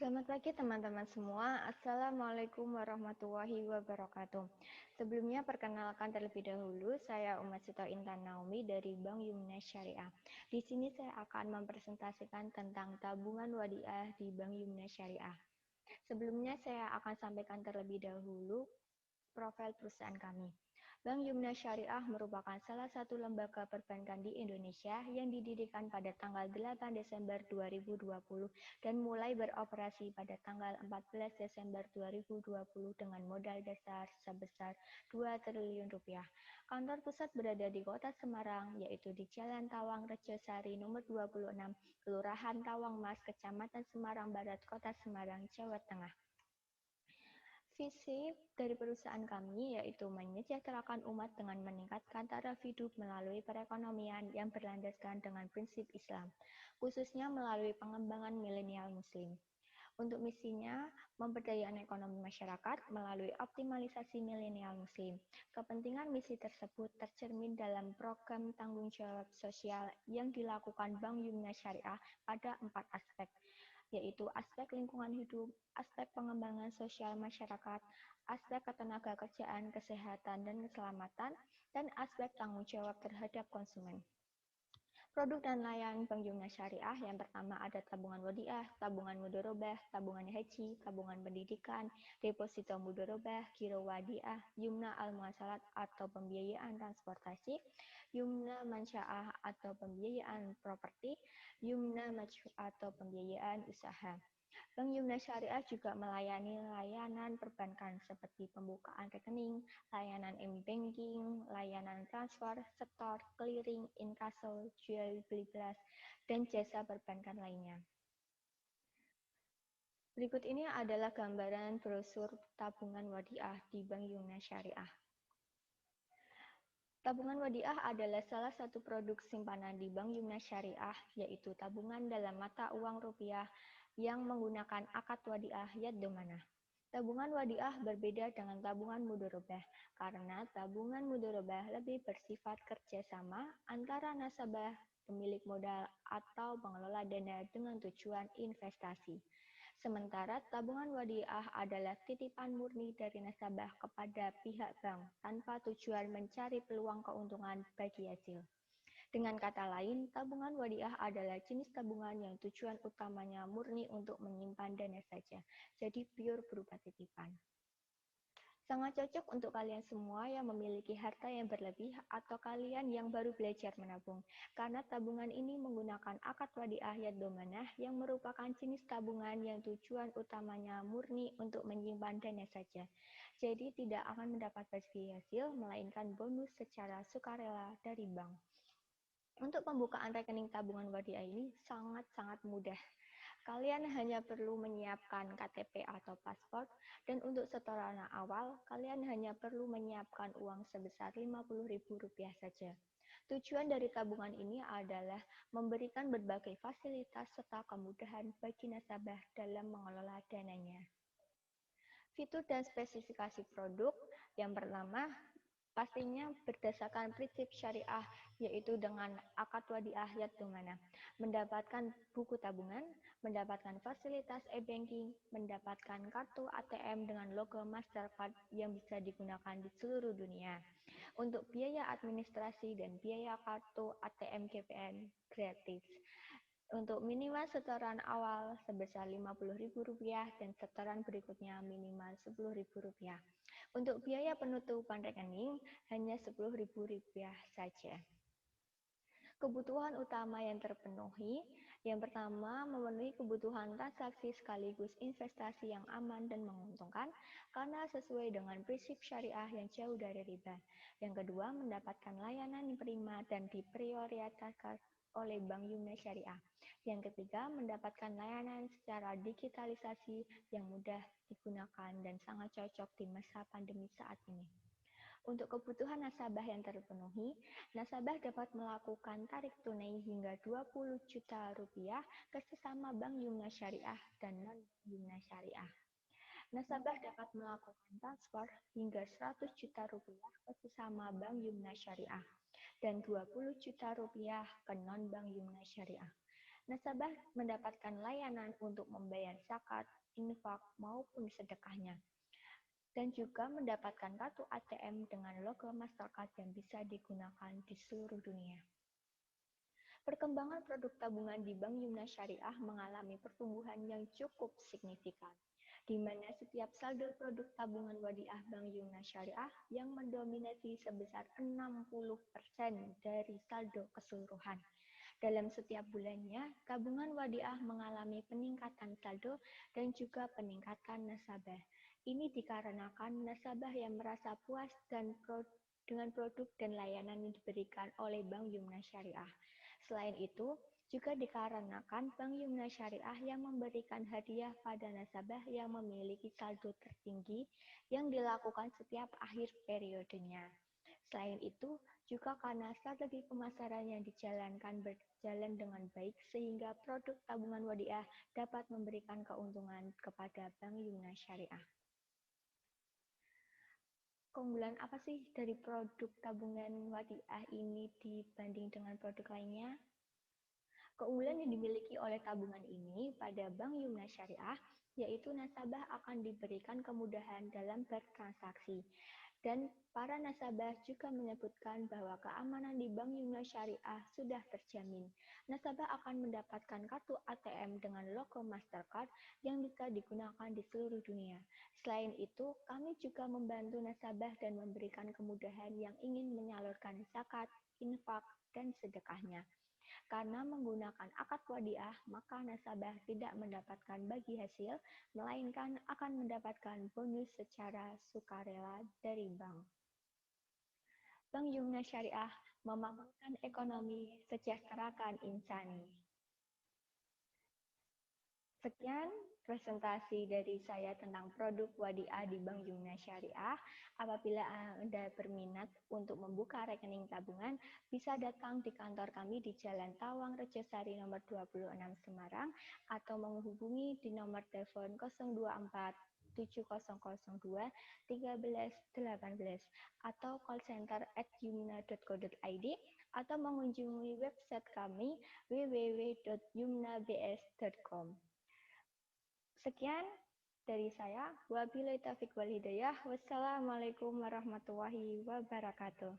Selamat pagi teman-teman semua. Assalamualaikum warahmatullahi wabarakatuh. Sebelumnya perkenalkan terlebih dahulu, saya Umat Sito Intan Naomi dari Bank Yumna Syariah. Di sini saya akan mempresentasikan tentang tabungan wadiah di Bank Yumna Syariah. Sebelumnya saya akan sampaikan terlebih dahulu profil perusahaan kami. Bank Yumna Syariah merupakan salah satu lembaga perbankan di Indonesia yang didirikan pada tanggal 8 Desember 2020 dan mulai beroperasi pada tanggal 14 Desember 2020 dengan modal dasar sebesar 2 triliun rupiah. Kantor pusat berada di Kota Semarang, yaitu di Jalan Tawang Rejosari nomor 26, Kelurahan Tawang Mas, Kecamatan Semarang Barat, Kota Semarang, Jawa Tengah. Visi dari perusahaan kami yaitu menyejahterakan umat dengan meningkatkan taraf hidup melalui perekonomian yang berlandaskan dengan prinsip Islam, khususnya melalui pengembangan milenial Muslim. Untuk misinya, pemberdayaan ekonomi masyarakat melalui optimalisasi milenial Muslim. Kepentingan misi tersebut tercermin dalam program tanggung jawab sosial yang dilakukan Bank Yumna Syariah pada 4 aspek, yaitu aspek lingkungan hidup, aspek pengembangan sosial masyarakat, aspek ketenagakerjaan, kesehatan, dan keselamatan, dan aspek tanggung jawab terhadap konsumen. Produk dan layanan Bank Yumna Syariah yang pertama ada tabungan wadiah, tabungan mudorobah, tabungan haji, tabungan pendidikan, deposito mudorobah, giro wadiah, Yumna al-muasalat atau pembiayaan transportasi, Yumna mansya'ah atau pembiayaan properti, Yumna majhu' atau pembiayaan usaha. Bank Yumna Syariah juga melayani layanan perbankan seperti pembukaan rekening, layanan m-banking, layanan transfer, setor, clearing, inkaso, jual beli beras, dan jasa perbankan lainnya. Berikut ini adalah gambaran brosur tabungan wadiah di Bank Yumna Syariah. Tabungan wadiah adalah salah satu produk simpanan di Bank Yumna Syariah, yaitu tabungan dalam mata uang rupiah yang menggunakan akad wadiah yad domanah. Tabungan wadiah berbeda dengan tabungan mudorobah, karena tabungan mudorobah lebih bersifat kerjasama antara nasabah, pemilik modal, atau pengelola dana dengan tujuan investasi. Sementara tabungan wadiah adalah titipan murni dari nasabah kepada pihak bank tanpa tujuan mencari peluang keuntungan bagi hasil. Dengan kata lain, tabungan wadiah adalah jenis tabungan yang tujuan utamanya murni untuk menyimpan dana saja, jadi pure berupa titipan. Sangat cocok untuk kalian semua yang memiliki harta yang berlebih atau kalian yang baru belajar menabung, karena tabungan ini menggunakan akad wadiah yad domanah yang merupakan jenis tabungan yang tujuan utamanya murni untuk menyimpan dana saja. Jadi tidak akan mendapat bagi hasil, melainkan bonus secara sukarela dari bank. Untuk pembukaan rekening tabungan wadiah ini sangat-sangat mudah. Kalian hanya perlu menyiapkan KTP atau paspor, dan untuk setoran awal, kalian hanya perlu menyiapkan uang sebesar Rp50.000 saja. Tujuan dari tabungan ini adalah memberikan berbagai fasilitas serta kemudahan bagi nasabah dalam mengelola dananya. Fitur dan spesifikasi produk yang pertama, pastinya berdasarkan prinsip syariah, yaitu dengan akad wadiah yad domanah, mendapatkan buku tabungan, mendapatkan fasilitas e-banking, mendapatkan kartu ATM dengan logo Mastercard yang bisa digunakan di seluruh dunia. Untuk biaya administrasi dan biaya kartu ATM GPN gratis. Untuk minimal setoran awal sebesar Rp50.000 dan setoran berikutnya minimal Rp10.000. Untuk biaya penutupan rekening hanya Rp10.000 saja. Kebutuhan utama yang terpenuhi, yang pertama memenuhi kebutuhan transaksi sekaligus investasi yang aman dan menguntungkan karena sesuai dengan prinsip syariah yang jauh dari riba. Yang kedua, mendapatkan layanan yang prima dan diprioritaskan oleh Bank Yumna Syariah. Yang ketiga, mendapatkan layanan secara digitalisasi yang mudah digunakan dan sangat cocok di masa pandemi saat ini. Untuk kebutuhan nasabah yang terpenuhi, nasabah dapat melakukan tarik tunai hingga Rp20 juta ke sesama Bank Yumna Syariah dan non-Bank Yumna Syariah. Nasabah dapat melakukan transfer hingga Rp100 juta ke sesama Bank Yumna Syariah dan Rp20 juta ke non-Bank Yumna Syariah. Nasabah mendapatkan layanan untuk membayar zakat, infak, maupun sedekahnya, dan juga mendapatkan kartu ATM dengan logo Mastercard yang bisa digunakan di seluruh dunia. Perkembangan produk tabungan di Bank Yumna Syariah mengalami pertumbuhan yang cukup signifikan, di mana setiap saldo produk tabungan wadiah Bank Yumna Syariah yang mendominasi sebesar 60% dari saldo keseluruhan. Dalam setiap bulannya, tabungan wadiah mengalami peningkatan saldo dan juga peningkatan nasabah. Ini dikarenakan nasabah yang merasa puas dengan produk dan layanan yang diberikan oleh Bank Yumna Syariah. Selain itu, juga dikarenakan Bank Yumna Syariah yang memberikan hadiah pada nasabah yang memiliki saldo tertinggi yang dilakukan setiap akhir periodenya. Selain itu, juga karena strategi pemasaran yang dijalankan berjalan dengan baik sehingga produk tabungan wadiah dapat memberikan keuntungan kepada Bank Yumna Syariah. Keunggulan apa sih dari produk tabungan wadiah ini dibanding dengan produk lainnya? Keunggulan yang dimiliki oleh tabungan ini pada Bank Yumna Syariah yaitu nasabah akan diberikan kemudahan dalam bertransaksi. Dan para nasabah juga menyebutkan bahwa keamanan di Bank Yumna Syariah sudah terjamin. Nasabah akan mendapatkan kartu ATM dengan logo Mastercard yang bisa digunakan di seluruh dunia. Selain itu, kami juga membantu nasabah dan memberikan kemudahan yang ingin menyalurkan zakat, infak, dan sedekahnya. Karena menggunakan akad wadiah, maka nasabah tidak mendapatkan bagi hasil, melainkan akan mendapatkan bonus secara sukarela dari bank. Bank Yumna Syariah membangun ekonomi sejahterakan insani. Sekian presentasi dari saya tentang produk wadiah di Bank Yumna Syariah. Apabila Anda berminat untuk membuka rekening tabungan, bisa datang di kantor kami di Jalan Tawang Rejosari nomor 26 Semarang atau menghubungi di nomor telepon 024 7002 1318 atau call center @yumna.co.id atau mengunjungi website kami www.yumnabs.com. Sekian dari saya. Wabillahi taufiq wal hidayah. Wassalamualaikum warahmatullahi wabarakatuh.